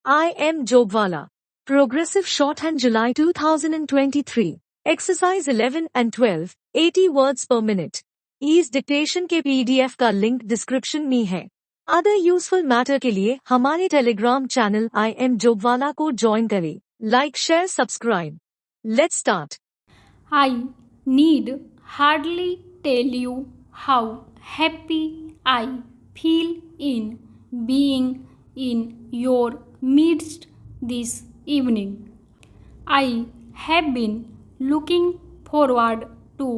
I am Jogwala. Progressive Shorthand July 2023. Exercise 11 and 12, 80 words per minute. इस dictation के PDF का link description में है। अदर यूजफुल मैटर के लिए हमारे टेलीग्राम चैनल आई एम जोगवाला को ज्वाइन करें। Like share subscribe. Let's start. I need hardly tell you how happy I feel in being in your midst this evening. I have been looking forward to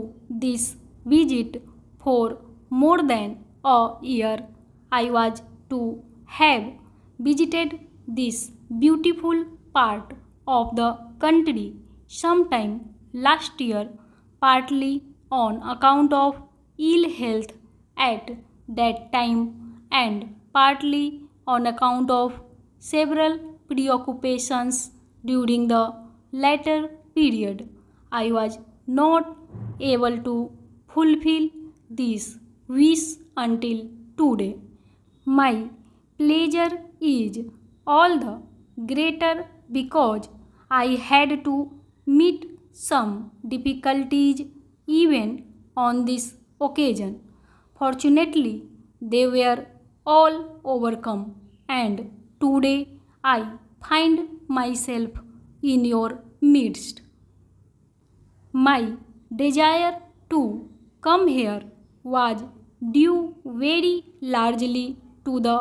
this visit for more than a year. I was to have visited this beautiful part of the country sometime last year, partly on account of ill health at that time and partly on account of several preoccupations during the latter period. I was not able to fulfill this wish until today. My pleasure is all the greater because I had to meet some difficulties even on this occasion. Fortunately, they were all overcome, and today I find myself in your midst. My desire to come here was due very largely to the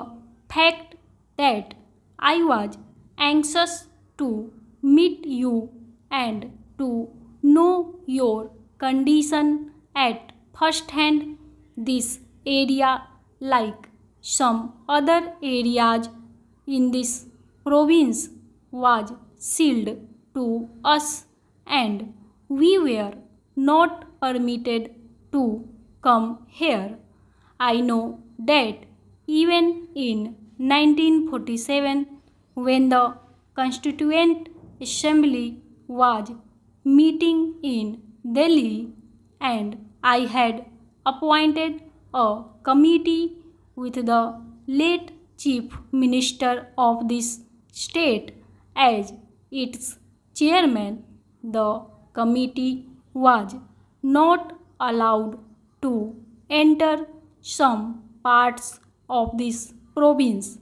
fact that I was anxious to meet you and to know your condition at first hand. This area, like some other areas in this province, was sealed to us and we were not permitted to come here. I know that even in 1947, when the Constituent Assembly was meeting in Delhi and I had appointed a committee with the late Chief Minister of this state as its chairman, the committee was not allowed to enter some parts of this province.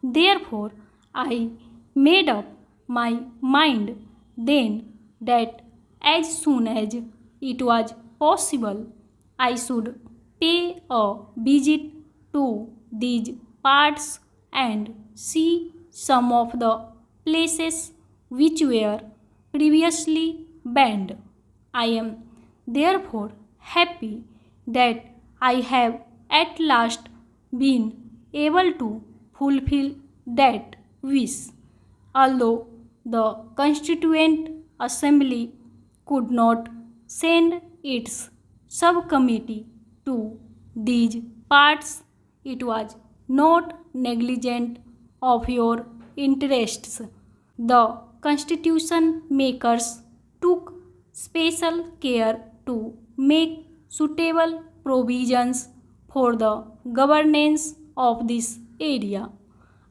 Therefore, I made up my mind then that as soon as it was possible, I should pay a visit to these parts and see some of the places which were previously banned. I am therefore happy that I have at last been able to fulfill that wish. Although the Constituent Assembly could not send its subcommittee to these parts, it was not negligent of your interests. The constitution makers took special care to make suitable provisions for the governance of this area.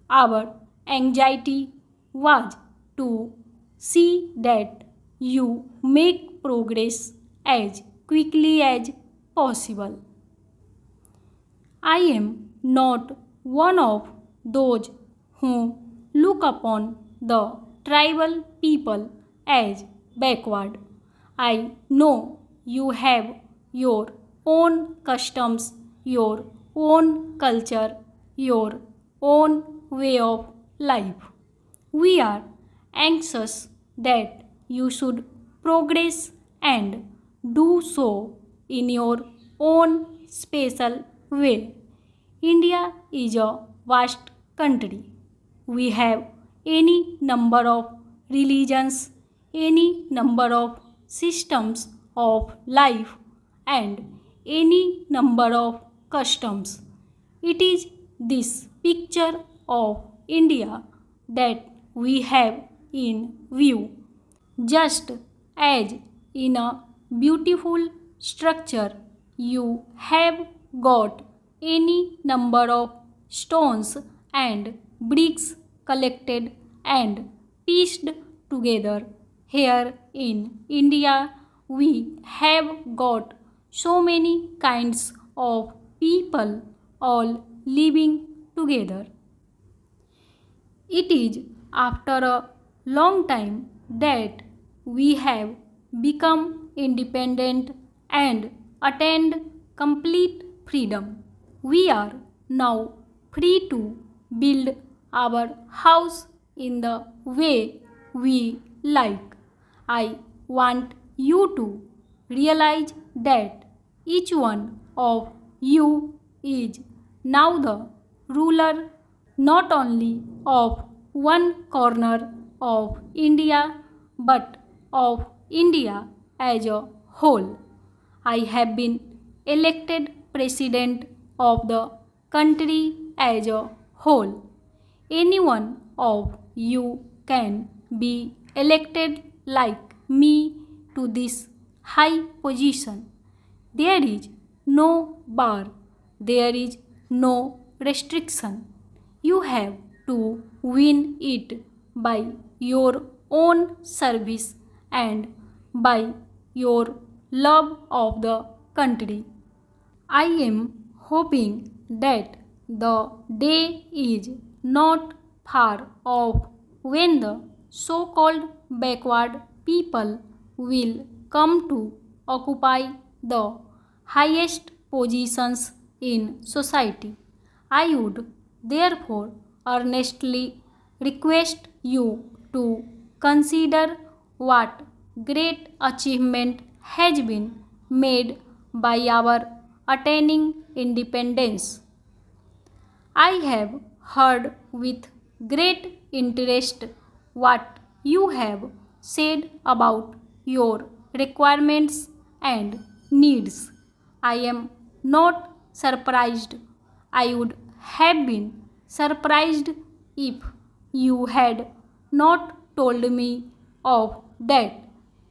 Our anxiety was to see that you make progress as quickly as possible. I am not one of those who look upon the tribal people as backward. I know you have your own customs, your own culture, your own way of life. We are anxious that you should progress and do so in your own special way. India is a vast country. We have any number of religions, any number of systems of life, and any number of customs. It is this picture of India that we have in view. Just as in a beautiful structure you have got any number of stones and bricks collected and pieced together. Here in India, we have got so many kinds of people all living together. It is after a long time that we have become independent and attained complete freedom. We are now free to build our house in the way we like. I want you to realize that each one of you is now the ruler not only of one corner of India but of India as a whole. I have been elected president of the country as a whole. Any one of you can be elected like me to this high position. There is no bar, there is no restriction. You have to win it by your own service and by your love of the country. I am hoping that the day is not far off when the so-called backward people will come to occupy the highest positions in society. I would therefore earnestly request you to consider what great achievement has been made by our attaining independence. I have heard with great interest what you have said about your requirements and needs. I am not surprised. I would have been surprised if you had not told me of that.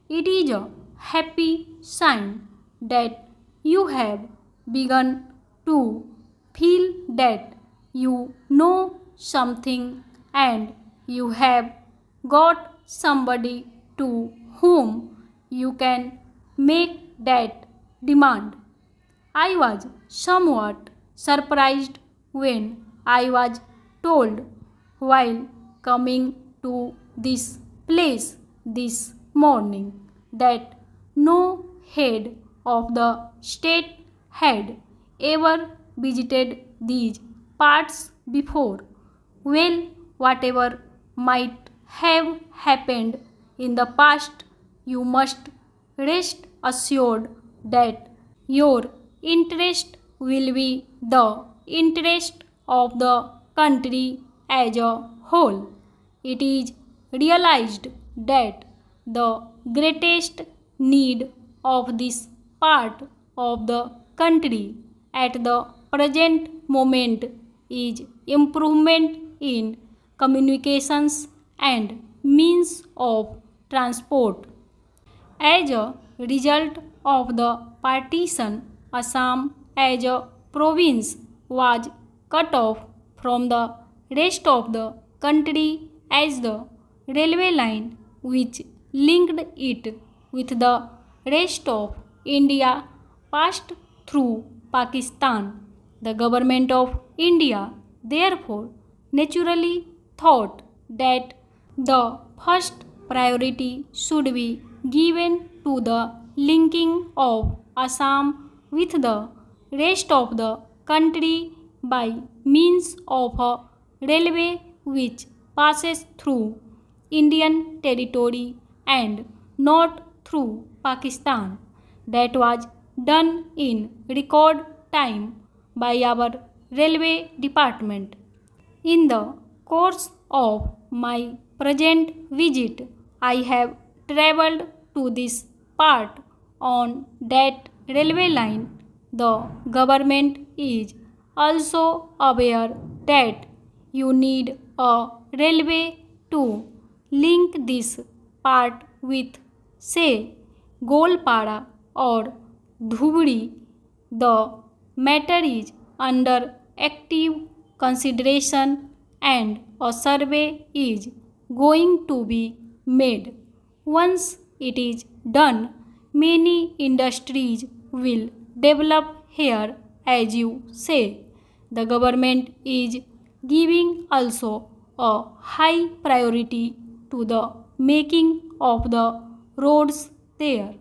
It is a happy sign that you have begun to feel that you know something and you have got somebody to whom you can make that demand. I was somewhat surprised when I was told while coming to this place this morning that no head of the state had ever visited these parts before. Well, whatever might have happened in the past, you must rest assured that your interest will be the interest of the country as a whole. It is realized that the greatest need of this part of the country at the present moment is improvement in communications and means of transport. As a result of the partition, Assam as a province was cut off from the rest of the country as the railway line which linked it with the rest of India passed through Pakistan. The government of India therefore naturally thought that the first priority should be given to the linking of Assam with the rest of the country by means of a railway which passes through Indian territory and not through Pakistan. That was done in record time by our railway department. In the course of my present visit, I have travelled to this part on that railway line. The government is also aware that you need a railway to link this part with, say, Golpada or Dhubri. The matter is under active consideration and a survey is going to be made. Once it is done, many industries will develop here, as you say. The government is giving also a high priority to the making of the roads there.